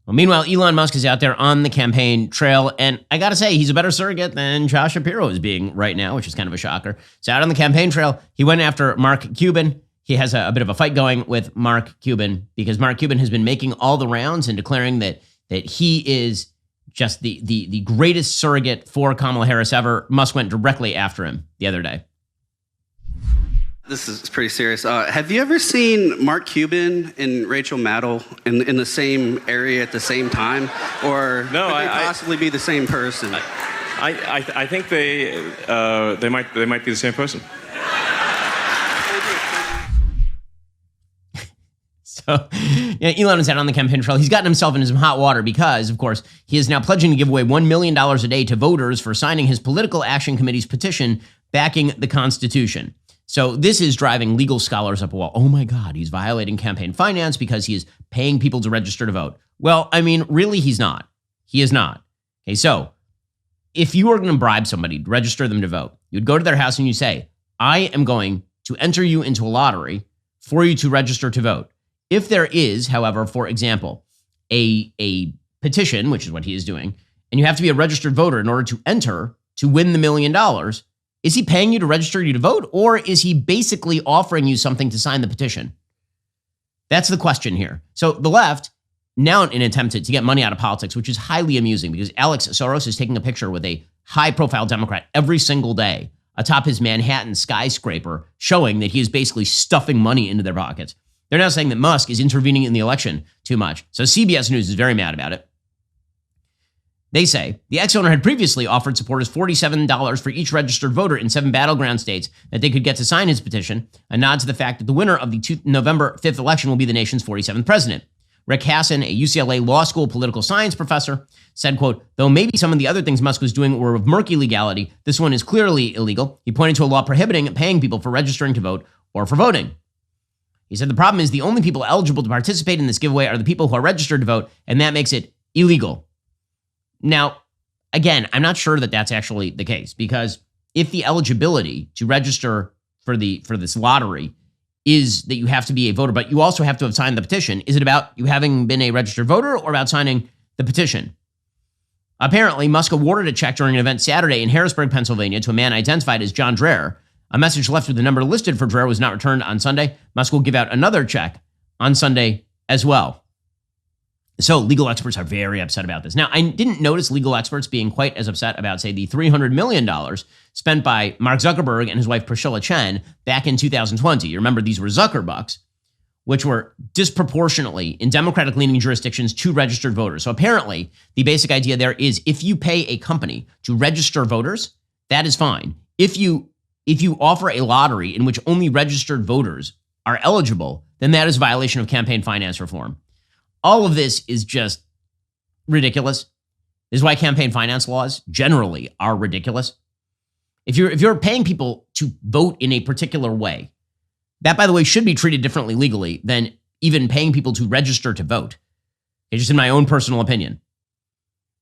Well, meanwhile, Elon Musk is out there on the campaign trail, and I gotta say, he's a better surrogate than Josh Shapiro is being right now, which is kind of a shocker. So out on the campaign trail, he went after Mark Cuban. He has a bit of a fight going with Mark Cuban because Mark Cuban has been making all the rounds and declaring that he is just the greatest surrogate for Kamala Harris ever. Musk went directly after him the other day. This is pretty serious. Have you ever seen Mark Cuban and Rachel Maddow in the same area at the same time? Or no, could they possibly be the same person? I think they might be the same person. So, yeah, Elon is out on the campaign trail. He's gotten himself into some hot water because, of course, he is now pledging to give away $1 million a day to voters for signing his Political Action Committee's petition backing the Constitution. So this is driving legal scholars up a wall. Oh my God, he's violating campaign finance because he is paying people to register to vote. Well, I mean, really, he's not. He is not. Okay, so if you were going to bribe somebody to register them to vote, you'd go to their house and you say, I am going to enter you into a lottery for you to register to vote. If there is, however, for example, a petition, which is what he is doing, and you have to be a registered voter in order to enter to win the $1 million, is he paying you to register you to vote, or is he basically offering you something to sign the petition? That's the question here. So the left, now in an attempt to get money out of politics, which is highly amusing because Alex Soros is taking a picture with a high-profile Democrat every single day atop his Manhattan skyscraper, showing that he is basically stuffing money into their pockets. They're now saying that Musk is intervening in the election too much. So CBS News is very mad about it. They say the ex-owner had previously offered supporters $47 for each registered voter in 7 battleground states that they could get to sign his petition, a nod to the fact that the winner of the November 5th election will be the nation's 47th president. Rick Hassan, a UCLA law school political science professor, said, quote, though maybe some of the other things Musk was doing were of murky legality, this one is clearly illegal. He pointed to a law prohibiting paying people for registering to vote or for voting. He said the problem is the only people eligible to participate in this giveaway are the people who are registered to vote, and that makes it illegal. Now, again, I'm not sure that that's actually the case, because if the eligibility to register for this lottery is that you have to be a voter, but you also have to have signed the petition, is it about you having been a registered voter or about signing the petition? Apparently, Musk awarded a check during an event Saturday in Harrisburg, Pennsylvania, to a man identified as John Dreher. A message left with the number listed for Dreher was not returned on Sunday. Musk will give out another check on Sunday as well. So legal experts are very upset about this. Now, I didn't notice legal experts being quite as upset about, say, the $300 million spent by Mark Zuckerberg and his wife Priscilla Chen back in 2020. You remember these were Zuckerbucks, which were disproportionately in Democratic-leaning jurisdictions to registered voters. So apparently, the basic idea there is if you pay a company to register voters, that is fine. If you offer a lottery in which only registered voters are eligible, then that is a violation of campaign finance reform. All of this is just ridiculous. This is why campaign finance laws generally are ridiculous. If you're paying people to vote in a particular way, that, by the way, should be treated differently legally than even paying people to register to vote. It's just in my own personal opinion.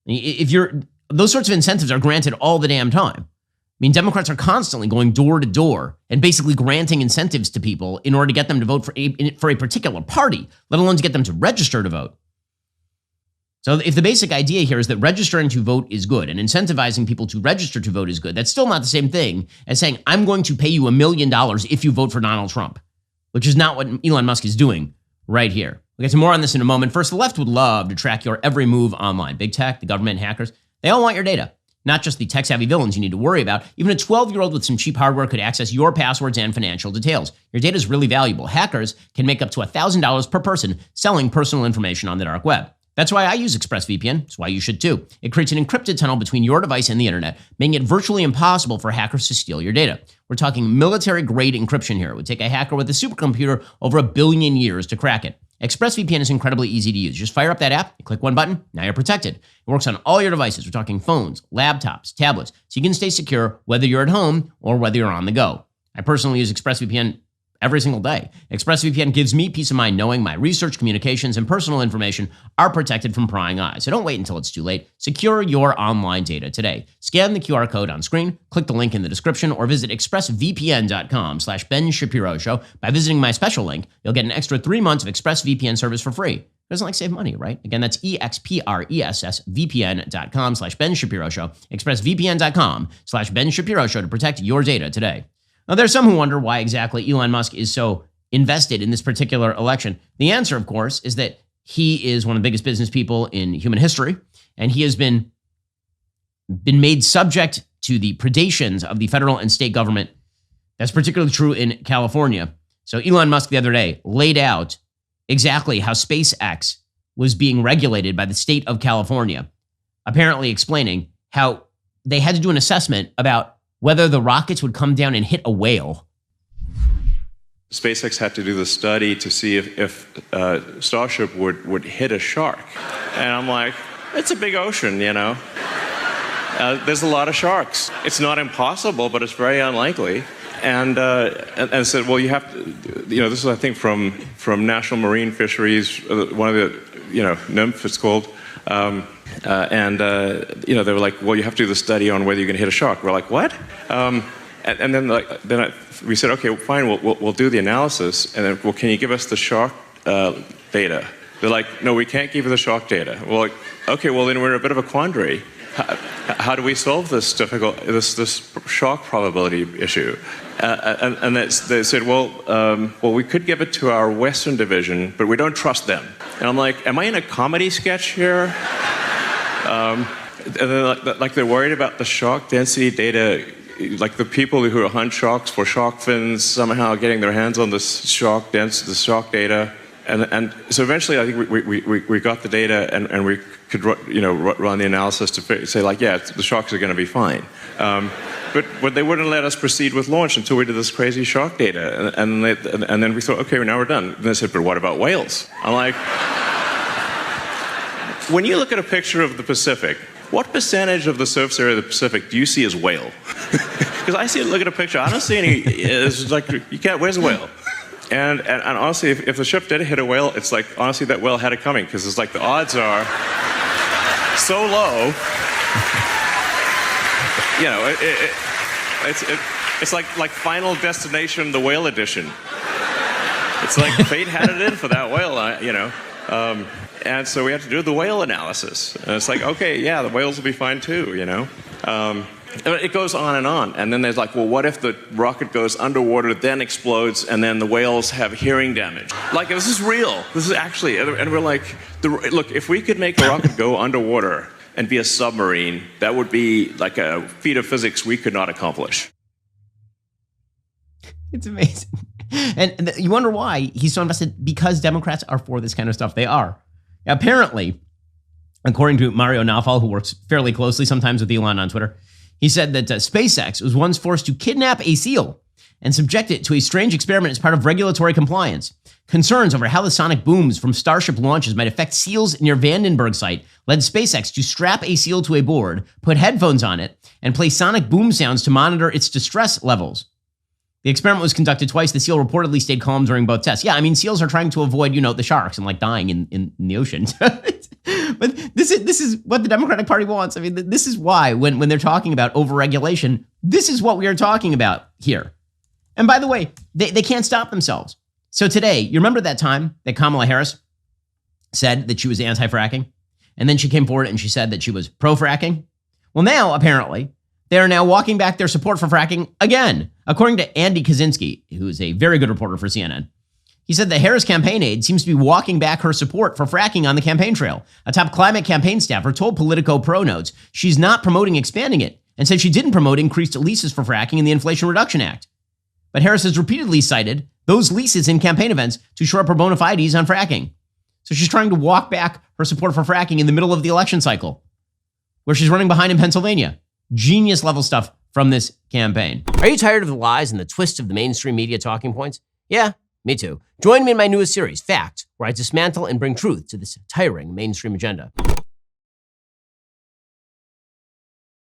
Those sorts of incentives are granted all the damn time. I mean, Democrats are constantly going door to door and basically granting incentives to people in order to get them to vote for a particular party, let alone to get them to register to vote. So if the basic idea here is that registering to vote is good and incentivizing people to register to vote is good, that's still not the same thing as saying, I'm going to pay you $1 million if you vote for Donald Trump, which is not what Elon Musk is doing right here. We'll get to more on this in a moment. First, the left would love to track your every move online. Big tech, the government, hackers, they all want your data. Not just the tech-savvy villains you need to worry about. Even a 12-year-old with some cheap hardware could access your passwords and financial details. Your data is really valuable. Hackers can make up to $1,000 per person selling personal information on the dark web. That's why I use ExpressVPN. That's why you should too. It creates an encrypted tunnel between your device and the internet, making it virtually impossible for hackers to steal your data. We're talking military-grade encryption here. It would take a hacker with a supercomputer over 1 billion years to crack it. ExpressVPN is incredibly easy to use. Just fire up that app, you click one button, now you're protected. It works on all your devices. We're talking phones, laptops, tablets, so you can stay secure whether you're at home or whether you're on the go. I personally use ExpressVPN every single day. ExpressVPN gives me peace of mind knowing my research, communications, and personal information are protected from prying eyes. So don't wait until it's too late. Secure your online data today. Scan the QR code on screen, click the link in the description, or visit expressvpn.com/Ben Shapiro Show. By visiting my special link, you'll get an extra 3 months of ExpressVPN service for free. doesn't like save money, right? Again, that's ExpressVPN.com/Ben Shapiro Show, ExpressVPN.com/Ben Shapiro Show to protect your data today. Now, there's some who wonder why exactly Elon Musk is so invested in this particular election. The answer, of course, is that he is one of the biggest business people in human history, and he has been made subject to the predations of the federal and state government. That's particularly true in California. So Elon Musk the other day laid out exactly how SpaceX was being regulated by the state of California, apparently explaining how they had to do an assessment about whether the rockets would come down and hit a whale. SpaceX had to do the study to see if Starship would hit a shark. And I'm like, it's a big ocean, you know. There's a lot of sharks. It's not impossible, but it's very unlikely. And said, well, you have to, this is, I think, from National Marine Fisheries, one of the, NIMF it's called. They were like, well, you have to do the study on whether you can hit a shark. We're like, what? And then we said, okay, fine, we'll do the analysis. And then, well, can you give us the shark data? They're like, no, we can't give you the shark data. We're like, okay, well, then we're in a bit of a quandary. How do we solve this this shark probability issue? And they said, well, we could give it to our Western division, but we don't trust them. And I'm like, am I in a comedy sketch here? And then, they're worried about the shark density data, like the people who hunt sharks for shark fins somehow getting their hands on the shark data. And so eventually, I think we got the data, and we could run the analysis to say, like, yeah, the sharks are going to be fine. But they wouldn't let us proceed with launch until we did this crazy shark data. And then we thought, okay, now we're done. And they said, but what about whales? I'm like, when you look at a picture of the Pacific, what percentage of the surface area of the Pacific do you see as whale? Because look at a picture, I don't see any. It's like, you can't. Where's a whale? And honestly, if the ship did hit a whale, it's like, honestly, that whale had it coming, because it's like the odds are so low. It's like Final Destination, the whale edition. It's like fate had it in for that whale, And so we had to do the whale analysis. And it's like, okay, yeah, the whales will be fine too, It goes on. And then there's like, well, what if the rocket goes underwater, then explodes, and then the whales have hearing damage? Like, this is real. This is actually, and we're like, look, if we could make a rocket go underwater and be a submarine, that would be like a feat of physics we could not accomplish. It's amazing. And you wonder why he's so invested, because Democrats are for this kind of stuff. They are. Apparently, according to Mario Nawfal, who works fairly closely sometimes with Elon on Twitter, he said that SpaceX was once forced to kidnap a seal and subject it to a strange experiment as part of regulatory compliance. Concerns over how the sonic booms from Starship launches might affect seals near Vandenberg site led SpaceX to strap a seal to a board, put headphones on it, and play sonic boom sounds to monitor its distress levels. The experiment was conducted twice. The seal reportedly stayed calm during both tests. Yeah, I mean, seals are trying to avoid, the sharks and dying in the ocean. But this is what the Democratic Party wants. I mean, this is why when they're talking about overregulation, this is what we are talking about here. And by the way, they can't stop themselves. So today, you remember that time that Kamala Harris said that she was anti-fracking? And then she came forward and she said that she was pro-fracking? Well, now, apparently, they are now walking back their support for fracking again. According to Andy Kaczynski, who is a very good reporter for CNN, he said the Harris campaign aide seems to be walking back her support for fracking on the campaign trail. A top climate campaign staffer told Politico Pro Notes she's not promoting expanding it, and said she didn't promote increased leases for fracking in the Inflation Reduction Act. But Harris has repeatedly cited those leases in campaign events to shore up her bona fides on fracking. So she's trying to walk back her support for fracking in the middle of the election cycle, where she's running behind in Pennsylvania. Genius level stuff from this campaign. Are you tired of the lies and the twists of the mainstream media talking points? Yeah, me too. Join me in my newest series, Fact, where I dismantle and bring truth to this tiring mainstream agenda.